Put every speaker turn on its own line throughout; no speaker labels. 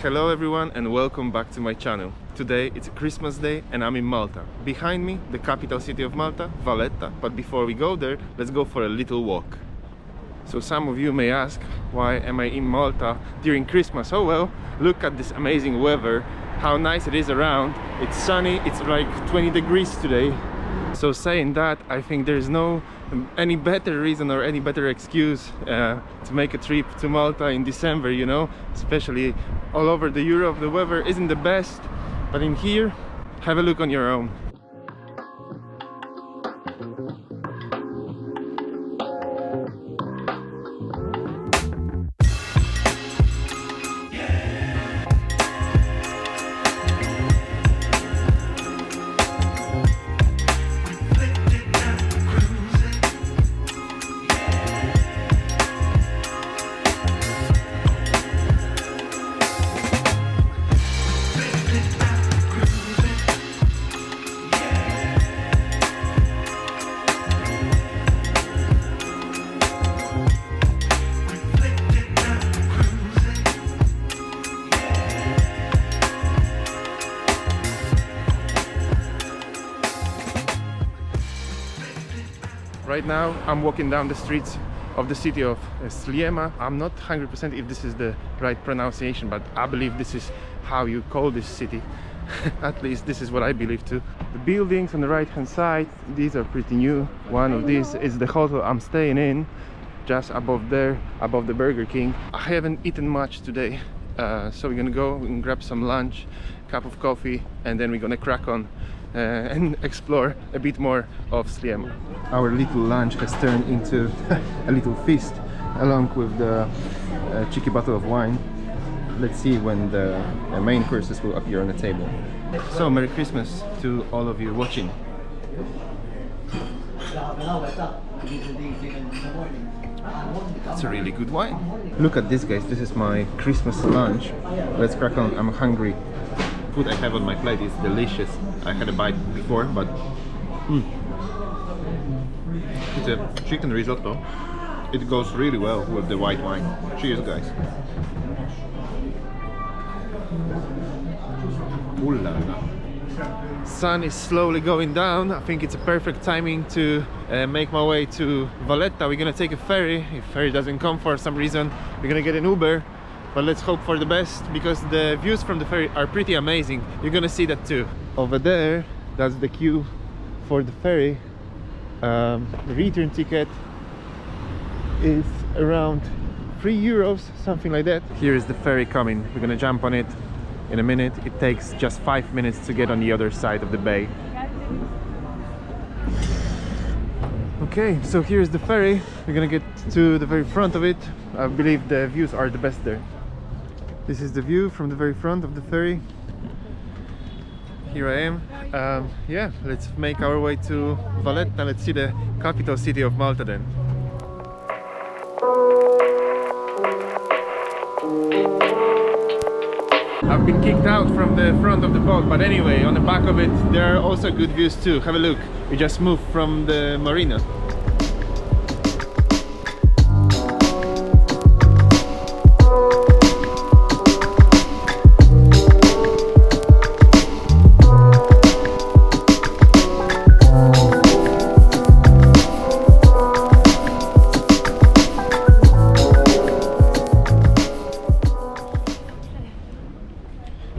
Hello everyone and welcome back to my channel. Today it's a Christmas day and I'm in Malta. Behind me, the capital city of Malta, Valletta. But before we go there, let's go for a little walk. So some of you may ask, why am I in Malta during Christmas? Oh well, look at this amazing weather, how nice it is around. It's sunny, it's like 20 degrees today. So saying that, I think there is no any better reason or any better excuse to make a trip to Malta in December, you know, especially all over the Europe. The weather isn't the best, but in here, have a look on your own. Right now I'm walking down the streets of the city of Sliema. I'm not 100% if this is the right pronunciation, but I believe this is how you call this city. At least this is what I believe too. The buildings on the right hand side, these are pretty new. One of these is the hotel I'm staying in, just above there, above the Burger King. I haven't eaten much today, so we're gonna go and grab some lunch, cup of coffee, and then we're gonna crack on and explore a bit more of Sliema. Our little lunch has turned into a little feast, along with the cheeky bottle of wine. Let's see when the main courses will appear on the table. So Merry Christmas to all of you watching. That's a really good wine. Look at this, guys, this is my Christmas lunch. Let's crack on, I'm hungry. Food I have on my plate is delicious. I had a bite before, but it's a chicken risotto. It goes really well with the white wine. Cheers, guys. Ooh la la. Sun is slowly going down. I think it's a perfect timing to make my way to Valletta. We're gonna take a ferry. If ferry doesn't come for some reason, we're gonna get an Uber. But let's hope for the best, because the views from the ferry are pretty amazing. You're gonna see that too. Over there, that's the queue for the ferry. The return ticket is around €3, something like that. Here is the ferry coming. We're gonna jump on it in a minute. It takes just 5 minutes to get on the other side of the bay. Okay, so here's the ferry. We're gonna get to the very front of it. I believe the views are the best there. This is the view from the very front of the ferry. Here I am. Yeah, let's make our way to Valletta. Let's see the capital city of Malta then. I've been kicked out from the front of the boat, but anyway, on the back of it there are also good views too. Have a look. We just moved from the marina.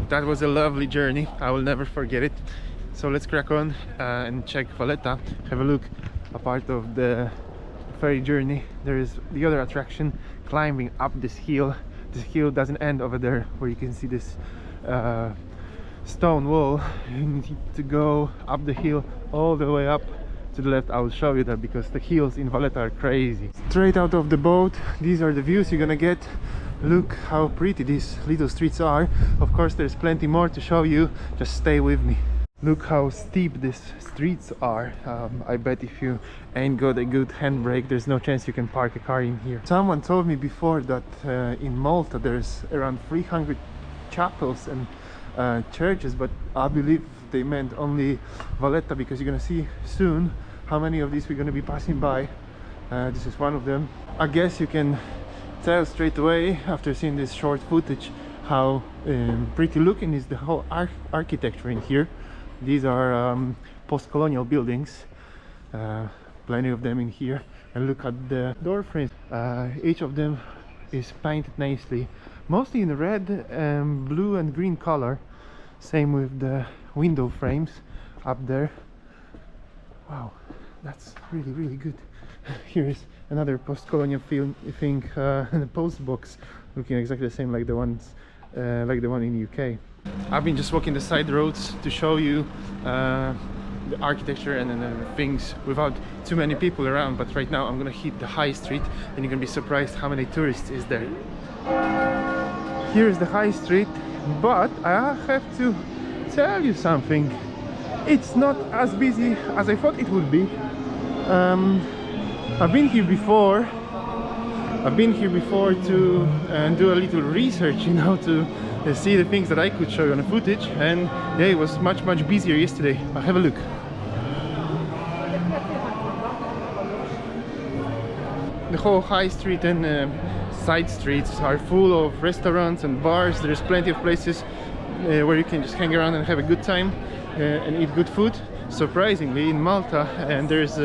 That was a lovely journey. I will never forget it. So let's crack on and check Valletta. Have a look. A part of the ferry journey, there is the other attraction, climbing up this hill. This hill doesn't end over there, where you can see this stone wall. You need to go up the hill all the way up to the left. I will show you that, because the hills in Valletta are crazy. Straight out of the boat, these are the views you're gonna get. Look how pretty these little streets are. Of course there's plenty more to show you, just stay with me. Look how steep these streets are. I bet if you ain't got a good handbrake, there's no chance you can park a car in here. Someone told me before that in Malta there's around 300 chapels and churches, but I believe they meant only Valletta, because you're gonna see soon how many of these we're gonna be passing by. This is one of them. I guess you can tell straight away after seeing this short footage how pretty looking is the whole architecture in here. These are post-colonial buildings, plenty of them in here, and look at the door frames. Each of them is painted nicely, mostly in red, blue and green color. Same with the window frames up there. Wow, that's really good. Here is another post-colonial thing in a post box, looking exactly the same like the one in UK. I've been just walking the side roads to show you the architecture and things without too many people around, but right now I'm gonna hit the high street and you're gonna be surprised how many tourists is there. Here is the high street, but I have to tell you something. It's not as busy as I thought it would be. I've been here before to do a little research, you know, to see the things that I could show you on the footage, and yeah, it was much busier yesterday. But have a look. The whole high street and side streets are full of restaurants and bars. There's plenty of places where you can just hang around and have a good time and eat good food. Surprisingly, in Malta, and there's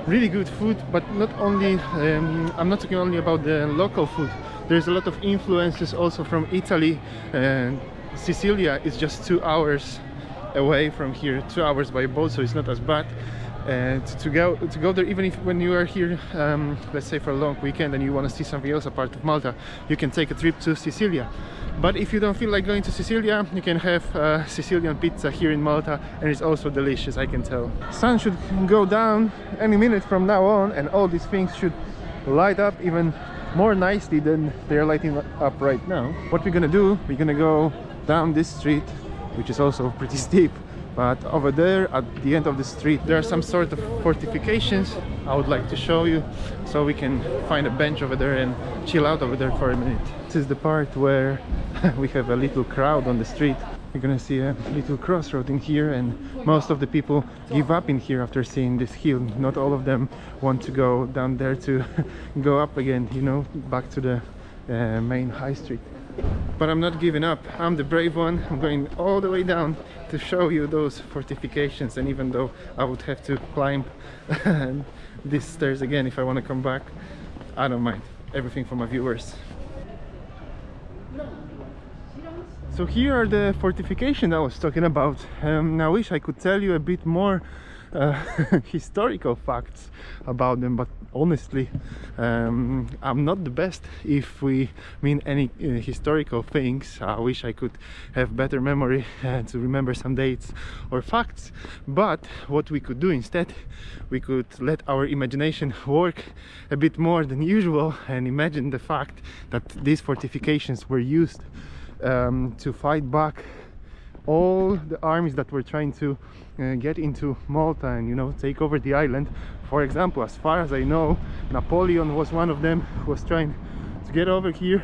really good food, but not only I'm not talking only about the local food. There's a lot of influences also from Italy, and Sicilia is just 2 hours away from here, 2 hours by boat, so it's not as bad. To go there, even if when you are here, let's say for a long weekend and you want to see something else apart of Malta, you can take a trip to Sicilia. But if you don't feel like going to Sicilia, you can have Sicilian pizza here in Malta, and it's also delicious, I can tell. Sun should go down any minute from now on, and all these things should light up even more nicely than they're lighting up right now. What we're gonna do, we're gonna go down this street, which is also pretty steep, but over there at the end of the street there are some sort of fortifications I would like to show you, so we can find a bench over there and chill out over there for a minute. This is the part where we have a little crowd on the street. You're gonna see a little crossroad in here, and most of the people give up in here after seeing this hill. Not all of them want to go down there to go up again, you know, back to the main high street. But I'm not giving up. I'm the brave one. I'm going all the way down to show you those fortifications, and even though I would have to climb these stairs again if I want to come back, I don't mind. Everything for my viewers. So here are the fortifications I was talking about. I wish I could tell you a bit more historical facts about them, but honestly I'm not the best if we mean any historical things. I wish I could have better memory to remember some dates or facts, but what we could do instead, we could let our imagination work a bit more than usual and imagine the fact that these fortifications were used to fight back all the armies that were trying to get into Malta and, you know, take over the island. For example, as far as I know, Napoleon was one of them who was trying to get over here,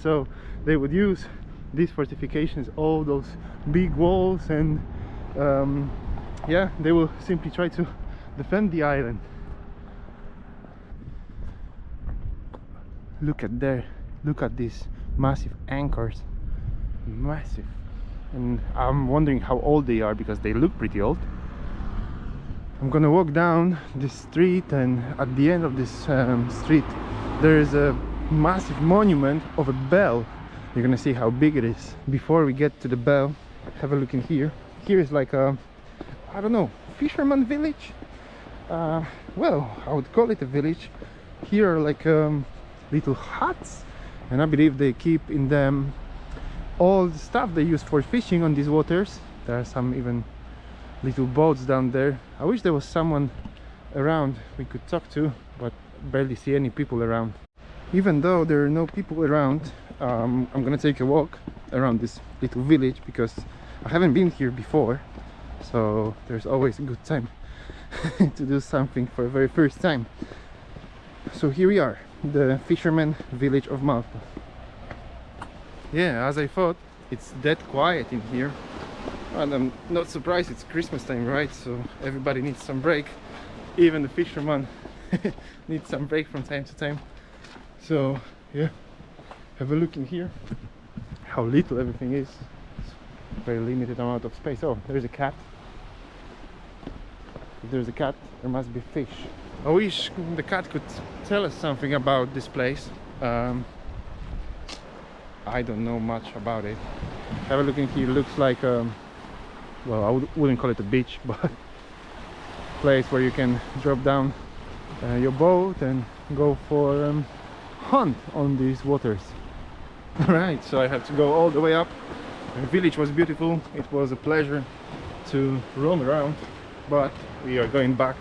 so they would use these fortifications, all those big walls, and yeah, they will simply try to defend the island. Look at there, look at these massive anchors, massive. And I'm wondering how old they are, because they look pretty old. I'm gonna walk down this street, and at the end of this street there is a massive monument of a bell. You're gonna see how big it is. Before we get to the bell, have a look in here. Here is like a, I don't know, fisherman village? Well, I would call it a village. Here are like little huts, and I believe they keep in them all the stuff they use for fishing on these waters. There are some even little boats down there. I wish there was someone around we could talk to, but barely see any people around. Even though there are no people around, I'm gonna take a walk around this little village, because I haven't been here before, so there's always a good time to do something for the very first time. So here we are, the fisherman village of Malta. Yeah, as I thought, it's dead quiet in here, and I'm not surprised. It's Christmas time, right? So everybody needs some break. Even the fisherman needs some break from time to time. So yeah, have a look in here. how little everything is. It's very limited amount of space. Oh, there's a cat. If there's a cat, there must be fish. I wish the cat could tell us something about this place. I don't know much about it. Have a look in here. Looks like well, I wouldn't call it a beach, but place where you can drop down your boat and go for hunt on these waters. Alright, so I have to go all the way up. The village was beautiful. It was a pleasure to roam around, but we are going back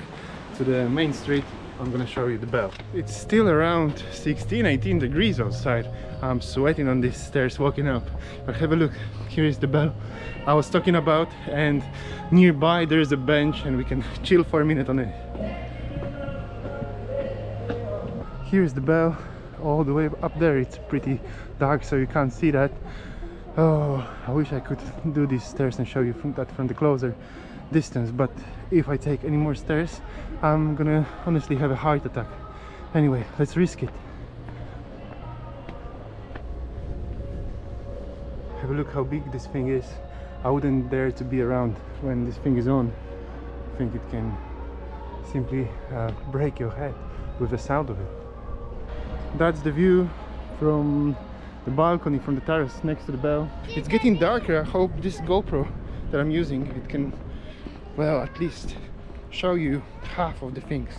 to the main street. I'm gonna show you the bell. It's still around 16-18 degrees outside. I'm sweating on these stairs walking up, but have a look. Here is the bell I was talking about, and nearby there is a bench and we can chill for a minute on it. Here's the bell all the way up there. It's pretty dark so you can't see that. Oh, I wish I could do these stairs and show you from the closer distance, but if I take any more stairs I'm gonna honestly have a heart attack. Anyway, let's risk it. Have a look how big this thing is. I wouldn't dare to be around when this thing is on. I think it can simply break your head with the sound of it. That's the view from the balcony, from the terrace next to the bell. It's getting darker. I hope this GoPro that I'm using, it can, well, at least show you half of the things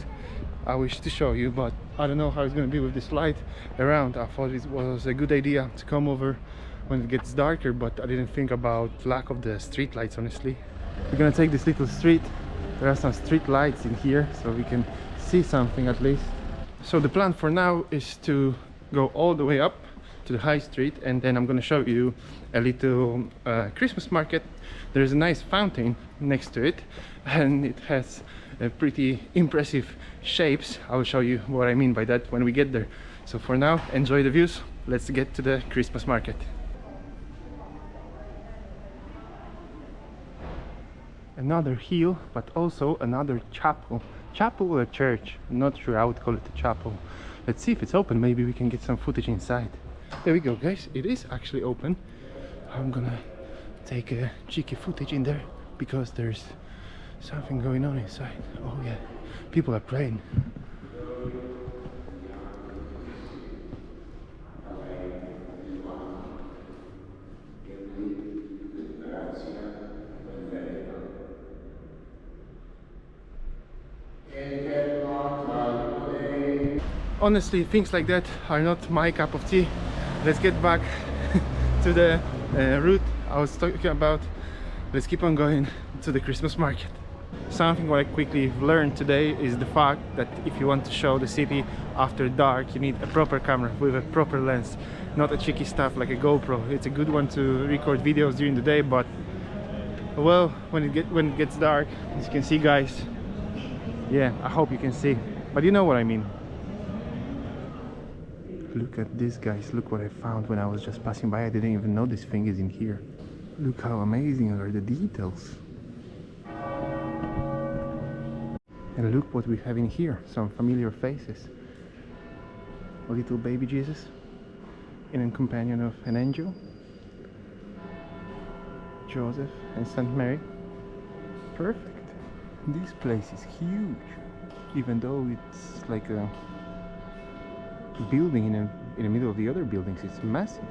I wish to show you, but I don't know how it's going to be with this light around. I thought it was a good idea to come over when it gets darker, but I didn't think about lack of the street lights, honestly. We're gonna take this little street. There are some street lights in here so we can see something at least. So the plan for now is to go all the way up to the high street, and then I'm going to show you a little Christmas market. There's a nice fountain next to it and it has pretty impressive shapes. I'll show you what I mean by that when we get there. So for now, enjoy the views. Let's get to the Christmas market. Another hill, but also another chapel. Chapel or a church? I'm not sure. I would call it a chapel. Let's see if it's open. Maybe we can get some footage inside. There we go, guys. It is actually open. I'm gonna take a cheeky footage in there because there's something going on inside. Oh yeah, people are praying. Honestly, things like that are not my cup of tea. Let's get back to the route I was talking about. Let's keep on going to the Christmas market. Something what I quickly learned today is the fact that if you want to show the city after dark, you need a proper camera with a proper lens, not a cheeky stuff like a GoPro. It's a good one to record videos during the day, but well, when it gets dark, as you can see, guys. Yeah, I hope you can see, but you know what I mean. Look at this, guys. Look what I found when I was just passing by. I didn't even know this thing is in here. Look how amazing are the details. And look what we have in here. Some familiar faces. A little baby Jesus and a companion of an angel, Joseph and Saint Mary. Perfect. This place is huge, even though it's like a building in the middle of the other buildings. It's massive.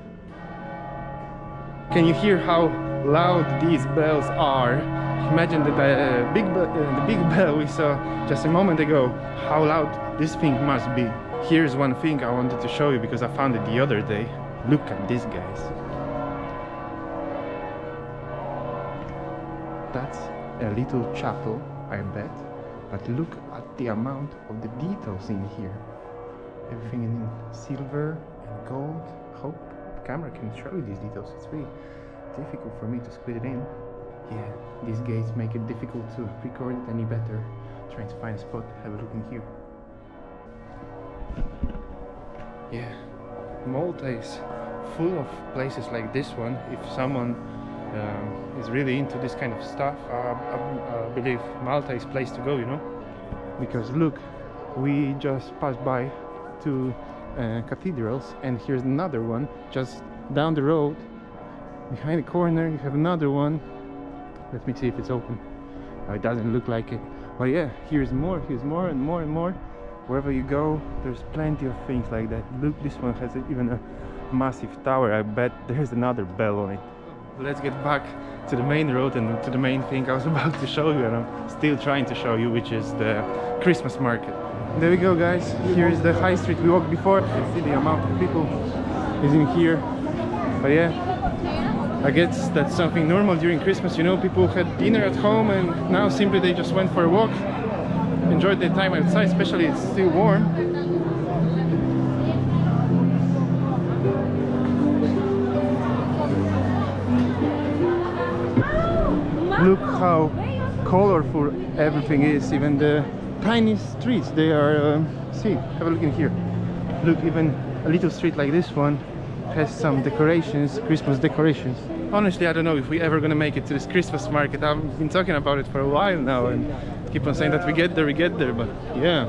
Can you hear how loud these bells are? Imagine the big bell we saw just a moment ago. How loud this thing must be. Here's one thing I wanted to show you because I found it the other day. Look at this, guys. That's a little chapel, I bet, but look at the amount of the details in here. Everything in silver and gold. Hope the camera can show you these details. It's really difficult for me to squeeze it in. Yeah, these gates make it difficult to record it any better. Trying to find a spot. Have a look in here. Yeah, Malta is full of places like this one. If someone is really into this kind of stuff, I believe Malta is a place to go, you know? Because look, we just passed by two cathedrals, and here's another one just down the road. Behind the corner you have another one. Let me see if it's open. Oh, it doesn't look like it. But yeah, here's more and more and more. Wherever you go, there's plenty of things like that. Look, this one has even a massive tower. I bet there's another bell on it. Let's get back to the main road and to the main thing I was about to show you, and I'm still trying to show you, which is the Christmas market. There we go, guys. Here is the high street we walked before. You can see the amount of people is in here. But yeah, I guess that's something normal during Christmas, you know. People had dinner at home and now simply they just went for a walk, enjoyed their time outside, especially it's still warm. Look how colorful everything is, even the tiny streets, they are, see, have a look in here. Look, even a little street like this one has some decorations, Christmas decorations. Honestly, I don't know if we're ever gonna make it to this Christmas market. I've been talking about it for a while now and keep on saying that we get there, but yeah,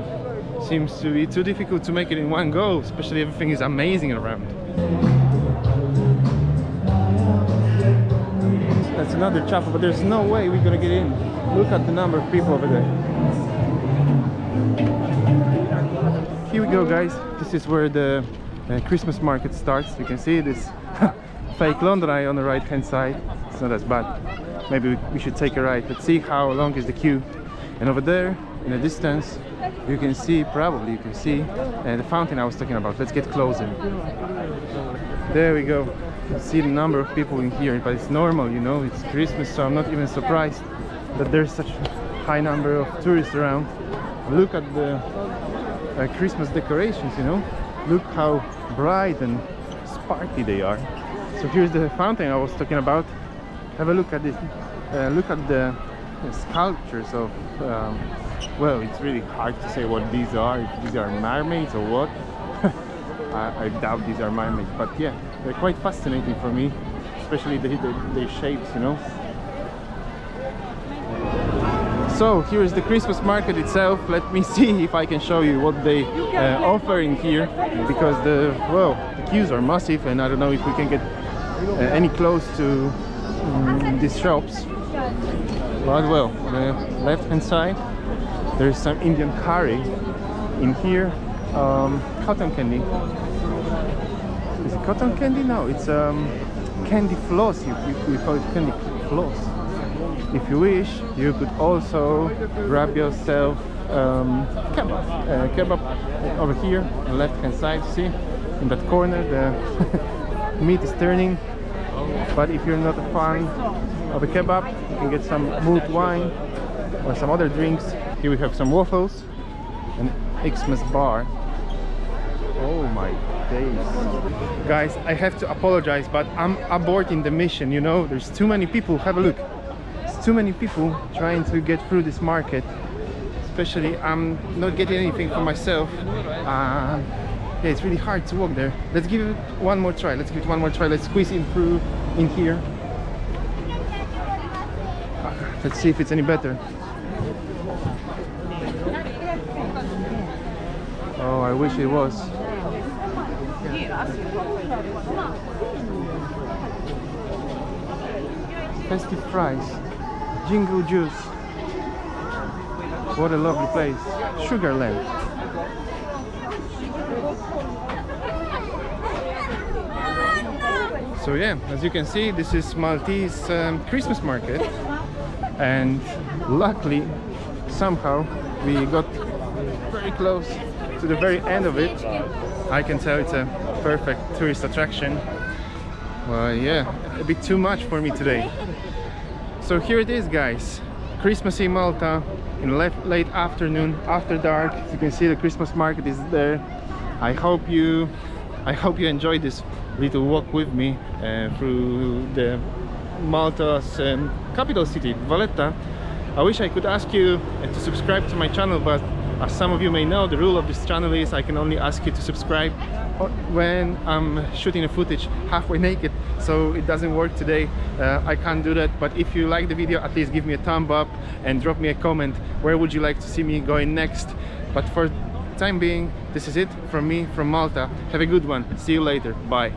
seems to be too difficult to make it in one go, especially everything is amazing around. That's another chapel, but there's no way we're gonna get in. Look at the number of people over there. Here we go, guys. This is where the Christmas market starts. You can see this fake London Eye on the right hand side. It's not as bad. Maybe we should take a ride. Let's see how long is the queue. And over there in the distance you can see, probably you can see the fountain I was talking about. Let's get closer. There we go. You see the number of people in here, but it's normal, you know, it's Christmas, so I'm not even surprised that there's such a high number of tourists around. Look at the Christmas decorations, you know, look how bright and sparkly they are. So here's the fountain I was talking about. Have a look at this. Look at the sculptures of well, it's really hard to say what these are, if these are mermaids or what. I doubt these are mermaids, but yeah, they're quite fascinating for me, especially their shapes, you know. So here is the Christmas market itself. Let me see if I can show you what they offer in here, because the queues are massive and I don't know if we can get any close to these shops. But well, on the left hand side there's some Indian curry. In here, cotton candy. Is it cotton candy? No, it's candy floss. We call it candy floss. If you wish, you could also grab yourself kebab over here on the left hand side. See, in that corner the meat is turning. But if you're not a fan of a kebab, you can get some mulled wine or some other drinks. Here we have some waffles and Xmas bar. Oh my days. Guys, I have to apologize, but I'm aborting the mission, you know. There's too many people. Have a look. There's too many people trying to get through this market. Especially, I'm not getting anything for myself. Yeah, it's really hard to walk there. Let's give it one more try. Let's squeeze in through in here. Let's see if it's any better. Oh, I wish it was. Festive fries, jingle juice. What a lovely place. Sugarland. So yeah, as you can see, this is Maltese Christmas market, and luckily somehow we got very close to the very end of it. I can tell it's a perfect tourist attraction. Well, yeah, a bit too much for me today. So here it is, guys. Christmas in Malta in late afternoon, after dark. As you can see, the Christmas market is there. I hope you enjoyed this little walk with me through the Malta's capital city, Valletta. I wish I could ask you to subscribe to my channel, but as some of you may know, the rule of this channel is I can only ask you to subscribe when I'm shooting a footage halfway naked, so it doesn't work today. I can't do that, but if you like the video, at least give me a thumb up and drop me a comment. Where would you like to see me going next? But for the time being, this is it from me from Malta. Have a good one. See you later. Bye.